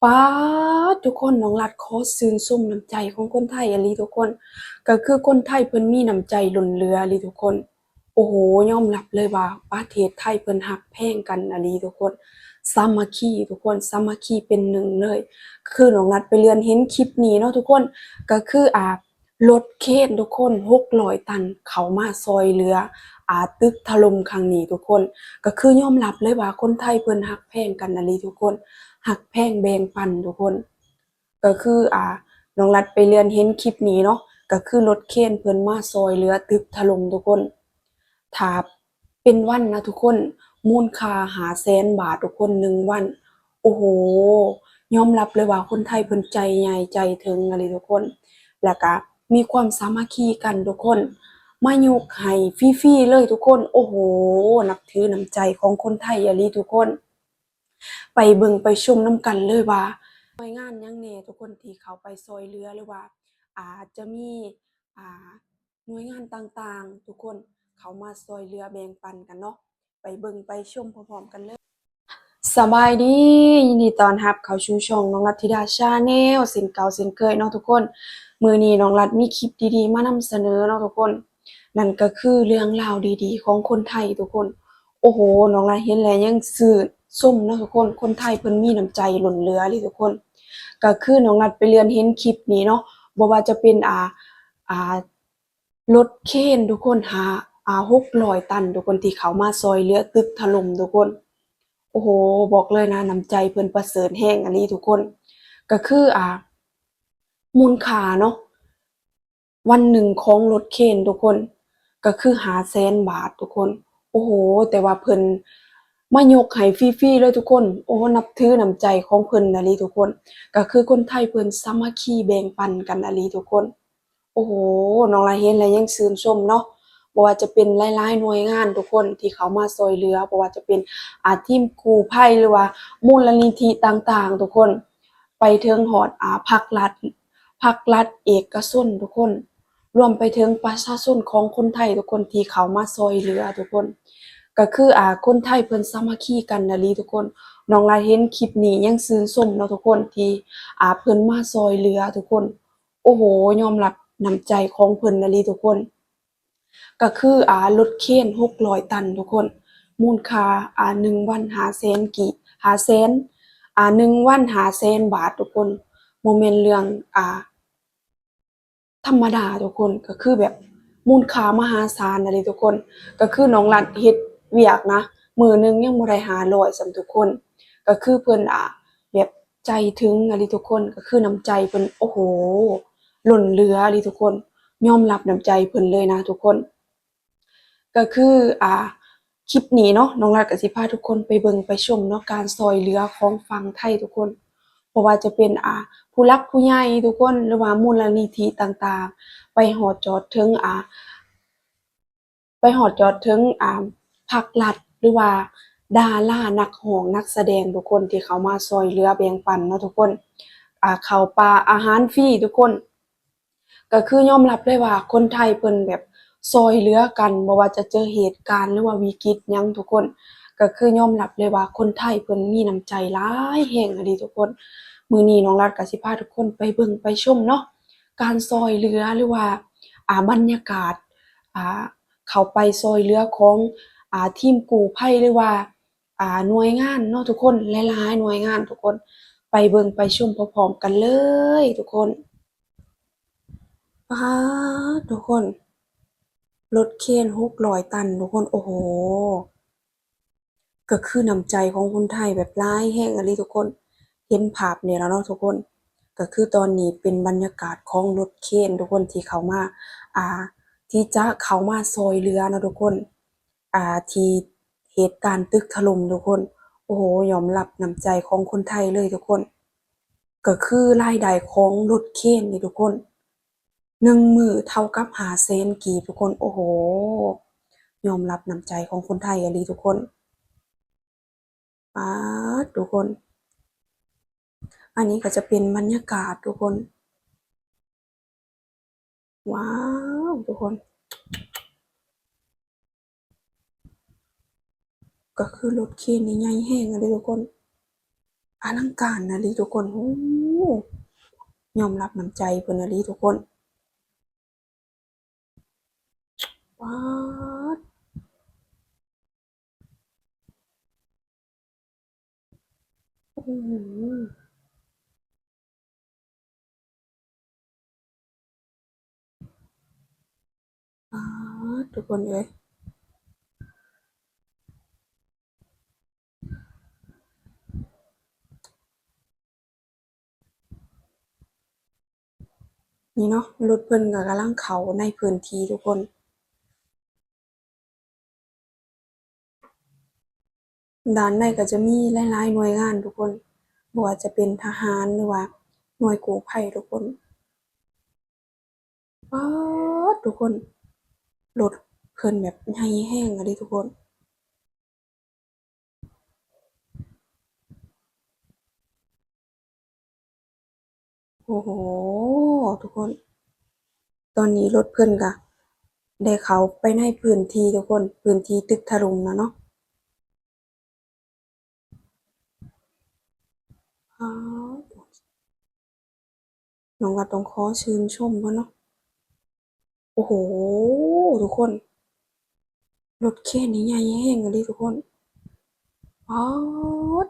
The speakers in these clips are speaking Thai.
ป๊าดทุกคนน้องรัดขอชื่นชมน้ำใจของคนไทยอีหลีทุกคนก็คือคนไทยเพิ่นมีน้ำใจล้นเหลืออีหลีทุกคนโอ้โฮยอมรับเลยว่าประเทศไทยเพิ่นรักแพงกันอีหลีทุกคนสามัคคีทุกคนสามัคคีเป็นหนึ่งเลยคือน้องรัดไปเรือนเห็นคลิปนี้เนาะทุกคนก็คือรถเคนทุกคน600ตันเข้ามาช่วยเหลือตึกถล่มครั้งนี้ทุกคนก็คือยอมรับเลยว่าคนไทยเพิ่นรักแพงกันอีหลีทุกคน หักแพงแบ่งปันทุกคนก็คือน้องรัดไปเรียนเห็นคลิปนี้เนาะก็คือรถเคนเพิ่นมาซอยเหลือตึกถล่มทุกคนถ้าเป็นวันนะทุกคนมูลค่า500,000 บาททุกคน1 วันโอ้โฮยอมรับเลยว่าคนไทยเพิ่นใจใหญ่ใจถึงอะลีทุกคนแล้วก็มีความสามัคคีกันทุกคนมายกให้ฟรีๆเลยทุกคนโอ้โฮนับถือน้ำใจของคนไทยอีหลีทุกคน ไปเบิ่งไปชมนำกันเลยว่าหน่วยงานหยังแหน่ทุกคนที่เขาไปช่วยเหลือหรือว่าจะมีอ่าหน่วยงานต่างๆทุกคนเขามาช่วยเหลือแบ่งปันกันเนาะไปเบิ่งไปชมพร้อมๆกันเลยสบายดียินดีต้อนรับเข้าสู่ช่องน้องรัตธิดา Channel เช่นเก่าเช่นเคยเนาะทุกคนมื้อนี้น้องรัฐมีคลิปดีๆมานำเสนอเนาะทุกคนนั่นก็คือเรื่องราวดีๆของคนไทยทุกคน โอ้โฮน้องหลายเห็นแล้วยังซื่นส้มเนาะทุกคนคนไทยเพิ่นมีน้ำใจล้นเหลือเลยทุกคนก็คือน้องนัดไปเรียนเห็นคลิปนี้เนาะบ่ว่าจะเป็นอ่ารถเคนทุกคน600ตันทุกคนที่เขามาช่วยเหลือตึกถล่มทุกคนโอ้โฮบอกเลยนะน้ำใจเพิ่นประเสริฐแรงอีหลีทุกคนก็คือมูลค่าเนาะวันหนึ่งของรถเคนทุกคนก็คือ500,000 บาททุกคน โอ้โฮแต่ว่าเพิ่นมายกให้ฟรีๆเลยทุกคนโอ้นับถือน้ำใจของเพิ่นอีหลีทุกคนก็คือคนไทยเพิ่นสามัคคีแบ่งปันกันอีหลีทุกคนโอ้โฮน้องหลายเห็นแล้วยังชื่นชมเนาะบ่ว่าจะเป็นหลายๆหน่วยงานทุกคนที่เขามาช่วยเหลือบ่ว่าจะเป็นทีมกู้ภัยหรือว่ามูลนิธิต่างๆทุกคนไปถึงฮอดภาครัฐเอกชนทุกคนรวมไปถึงประชาชนของคนไทยทุกคนที่เขามาช่วยเหลือทุกคน ก็คือคนไทยเพิ่นสามัคคีกันน่ะหลีทุกคนน้องหลายเห็นคลิปนี้ยังชื่นชมเนาะทุกคนที่เพิ่นมาช่วยเหลือทุกคนโอ้โฮยอมรับน้ำใจของเพิ่นน่ะหลีทุกคนก็คือรถเคน600ตันทุกคนมูลค่า1วัน500,000500,0001วัน500,000บาททุกคนบ่แม่นเรื่องธรรมดาทุกคนก็คือแบบมูลค่ามหาศาลน่ะเด้ทุกคนก็คือน้องรัดเฮ็ดเวียกนะมื้อหนึ่งยังบ่ได้500ซ้ำทุกคนก็คือเพิ่นแบบใจถึงอะลิทุกคนก็คือน้ำใจเพิ่นโอ้โฮล้นเหลืออะลิทุกคนยอมรับน้ำใจเพิ่นเลยนะทุกคนก็คือคลิปนี้เนาะน้องรัดก็สิพาทุกคนไปเบิ่งไปชมเนาะการช่วยเหลือของฝั่งไทยทุกคนบ่ว่าจะเป็นผู้หลักผู้ใหญ่ทุกคนหรือว่ามูลนิธิต่างๆ ไปฮอดจอดถึงไปฮอดจอดถึงภาครัฐหรือว่าดารานักร้องนักแสดงทุกคนที่เขามาช่วยเหลือแบ่งปันเนาะทุกคนข้าวปลาอาหารฟรีทุกคนก็คือยอมรับเลยว่าคนไทยเพิ่นแบบช่วยเหลือกันบ่ว่าจะเจอเหตุการณ์หรือว่าวิกฤตหยังทุกคนก็คือยอมรับเลยว่าคนไทยเพิ่นมีน้ำใจหลายแรงอีหลีทุกคนมื้อนี้น้องรัฐก็สิพาทุกคนไปเบิ่งไปชมเนาะการช่วยเหลือหรือว่าบรรยากาศ อ่าเข้าไปช่วยเหลือของทีมกู้ภัยหรือว่าหน่วยงานเนาะทุกคนหลายๆหน่วยงานทุกคนไปเบิ่งไปชมพร้อมๆกันเลยทุกคนป๊าดทุกคนรถเคน600ตันทุกคนโอ้โฮก็คือน้ำใจของคนไทยแบบหลายแรงอีหลีทุกคนเห็นภาพนี่แล้วเนาะทุกคนก็คือตอนนี้เป็นบรรยากาศของรถเคนทุกคนที่เขามาอ่าที่จะเข้ามาช่วยเหลือเนาะทุกคน ที่เหตุการณ์ตึกถล่มทุกคนโอ้โฮยอมรับน้ำใจของคนไทยเลยทุกคนก็คือรายได้ของรถเข็นนี่ทุกคน1มื้อเท่ากับ500,000กีบทุกคนโอ้โฮยอมรับน้ำใจของคนไทยอีหลีทุกคนป๊าดทุกคนอันนี้ก็จะเป็นบรรยากาศทุกคนว้าวทุกคนก็คือรถเข็นนี่ใหญ่แรงอะเด้อทุกคนไผ อลังการนะลิทุกคนโอ้ยอมรับน้ำใจเพิ่นนะลิทุกคนป๊าดอื้อฮือป๊าดทุกคนเอ้ยนี่เนาะรถเพิ่นก็กำลังเข้าในพื้นที่ทุกคนด้านในก็จะมีหลายๆหน่วยงานทุกคนบ่ว่าจะเป็นทหารหรือว่าหน่วยกู้ภัยทุกคนป๊าดทุกคนรถเพิ่นแบบใหญ่แรงอะลิทุกคนโอ้โฮทุกคนตอนนี้รถเพิ่นก็ได้เข้าไปในพื้นที่ทุกคนพื้นที่ตึกถล่มอะเนาะป๊าด น้องว่าต้องขอชื่นชมเพิ่นเนาะโอ้โฮทุกคนรถเข็นนี่ใหญ่แรงอะลิทุกคนป๊าด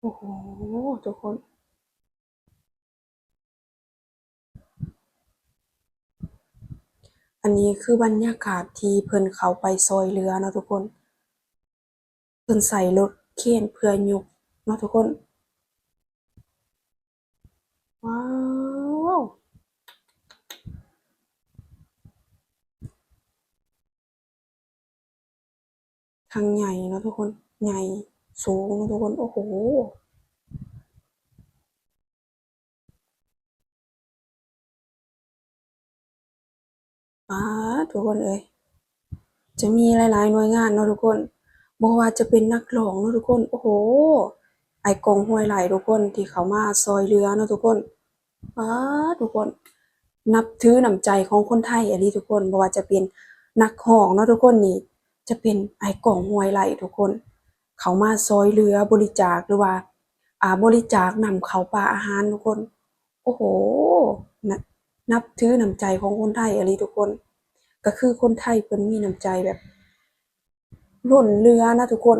โอ้โฮทุกคนอันนี้คือบรรยากาศที่เพิ่นเข้าไปช่วยเหลือเนาะทุกคนเพิ่นใช้รถเข็นเพื่อยกเนาะทุกคนว้าวทั้งใหญ่เนาะทุกคนใหญ่สูงเนาะทุกคนโอ้โฮป๊าดทุกคนเอ้ย จะมีหลายๆหน่วยงานเนาะทุกคนบ่ว่าจะเป็นนักร้องเนาะทุกคนโอ้โฮอ้ายก้อง ห้วยไร่ทุกคนที่เขามาช่วยเหลือเนาะทุกคนป๊าดทุกคนนับถือน้ำใจของคนไทยอีหลีทุกคนบ่ว่าจะเป็นนักร้องเนาะทุกคนนี่จะเป็นอ้ายก้อง ห้วยไร่ทุกคนเขามาช่วยเหลือบริจาคหรือว่าบริจาคนำข้าวปลาอาหารทุกคนโอ้โฮนนับถือน้ำใจของคนไทยอีหลีทุกคนก็คือคนไทยเพิ่นมีน้ำใจแบบ ล้นเรือนะทุกคน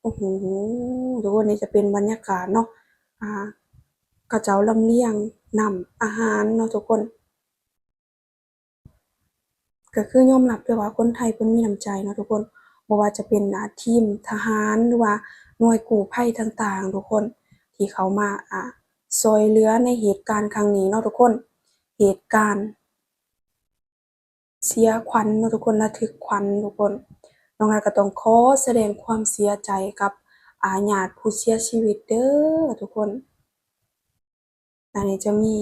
โอ้โหทุกคนนี่จะเป็นบรรยากาศเนาะอ่าเขาเจ้าลำเลียงนำอาหารเนาะทุกคนก็คือยอมรับเลยว่าคนไทยเพิ่นมีน้ำใจเนาะทุกคนบ่ว่าจะเป็นทีมทหารหรือว่าหน่วยกู้ภัยต่างๆทุกคนที่เขามาช่วยเหลือในเหตุการณ์ครั้งนี้เนาะทุกคนเหตุการณ์เสียขวัญเนาะทุกคนระทึกขวัญทุกคนน้องอาก็ต้องขอแสดงความเสียใจกับญาติผู้เสียชีวิตเด้อทุกคน อันนี้จะมี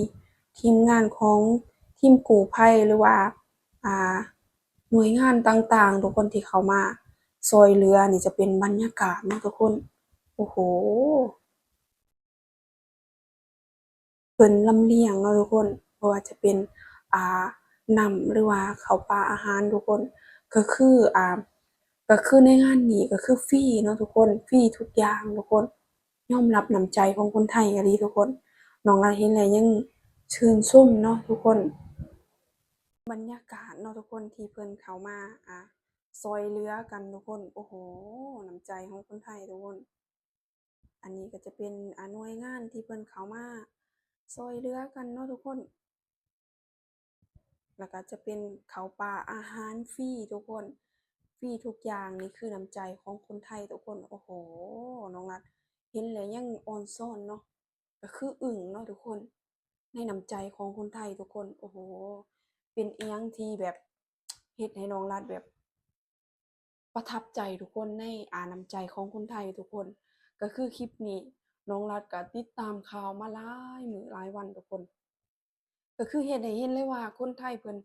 ทีมงานของทีมกู้ภัยหรือว่าอ่าหน่วยงานต่างๆทุกคนที่เขามาช่วยเหลือนี่จะเป็นบรรยากาศเนาะทุกคนโอ้โฮเพิ่นลำเลียงเนาะทุกคนบ่ว่าจะเป็นอ่าน้ำหรือว่าข้าวปลาอาหารทุกคนก็คือก็คือในงานนี้ก็คือฟรีเนาะทุกคนฟรีทุกอย่างทุกคนยอมรับน้ำใจของคนไทยอีหลีทุกคนน้องอะเห็นแล้วยังชื่นชมเนาะทุกคน บรรยากาศเนาะทุกคนที่เพิ่นเข้ามาช่วยเหลือกันทุกคนโอ้โฮน้ำใจของคนไทยทุกคนอันนี้ก็จะเป็นหน่วยงานที่เพิ่นเข้ามาช่วยเหลือกันเนาะทุกคนแล้วก็จะเป็นข้าวปลาอาหารฟรีทุกคนฟรีทุกอย่างนี่คือน้ำใจของคนไทยทุกคนโอ้โฮน้องรัฐเห็นแล้วยังอ่อนช้อนเนาะก็คืออึ้งเนาะทุกคนในน้ำใจของคนไทยทุกคนโอ้โฮเป็นอิหยังที่แบบเฮ็ดให้น้องรัฐแบบ ประทับใจทุกคนในน้ำใจของคนไทยทุกคนก็คือคลิปนี้น้องรัฐก็ติดตามข่าวมาหลายมื้อหลายวันทุกคนก็คือเฮ็ดให้เห็นเลยว่าคนไทยเพิ่น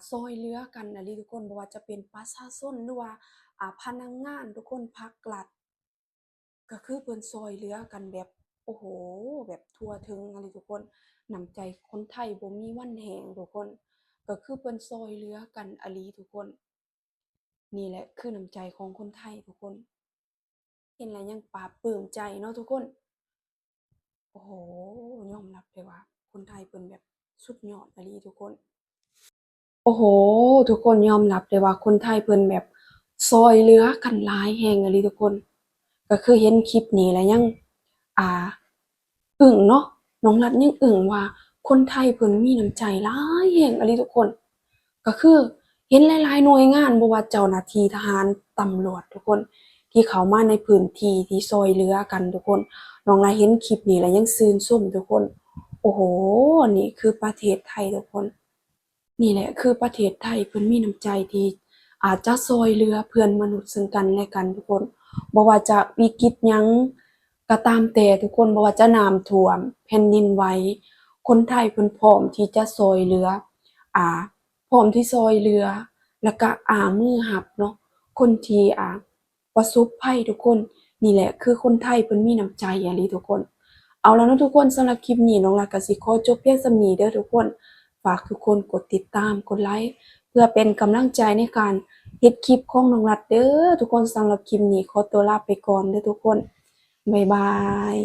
ช่วยเหลือกันน่ะลิทุกคนบ่ว่าจะเป็นประชาชนหรือว่า พนักงานทุกคนภาครัฐก็คือเพิ่นช่วยเหลือกันแบบโอ้โฮแบบทั่วถึงอะลีทุกคนน้ำใจคนไทยบ่มีวันแห้งทุกคนก็คือเพิ่นช่วยเหลือกันอะลีทุกคนนี่แหละคือน้ำใจของคนไทยทุกคนเห็นแล้วยังปลาบปลื้มใจเนาะทุกคนโอ้โฮยอมรับเลยว่าคนไทยเพิ่นแบบสุดยอดอะลีทุกคน โอ้โฮทุกคนยอมรับเลยว่าคนไทยเพิ่นแบบช่วยเหลือกันหลายแรงอีหลีทุกคนก็คือเห็นคลิปนี้แล้วยังอ่าอึ้งเนาะน้องรัฐยังอึ้งว่าคนไทยเพิ่นมีน้ำใจหลายแรงอีหลีทุกคนก็คือเห็นหลายๆหน่วยงานบ่ว่าเจ้าหน้าที่ทหารตำรวจทุกคนที่เข้ามาในพื้นที่ที่ช่วยเหลือกันทุกคนน้องรัฐเห็นคลิปนี้แล้วยังชื่นชมทุกคนโอ้โฮนี่คือประเทศไทยทุกคน นี่แหละคือประเทศไทยเพิ่นมีน้ำใจที่อาจจะช่วยเหลือเพื่อนมนุษย์ซึ่งกันและกันทุกคนบ่ว่าจะวิกฤตหยังก็ตามแต่ทุกคนบ่ว่าจะน้ำท่วมแผ่นดินไหวคนไทยเพิ่นพร้อมที่จะช่วยเหลืออ่าพร้อมที่ช่วยเหลือแล้วก็มือรับเนาะคนที่ประสบภัยทุกคนนี่แหละคือคนไทยเพิ่นมีน้ำใจอะลีทุกคนเอาล่ะเนาะทุกคนสำหรับคลิปนี้น้องรักก็สิขอจบเพียงส่ำนี้เด้อทุกคน ฝากทุกคนกดติดตามกดไลค์เพื่อเป็นกำลังใจในการเฮ็ดคลิปของน้องรัดเด้อทุกคนสำหรับคลิปนี้ขอตัวลาไปก่อนเด้อทุกคนบ๊ายบาย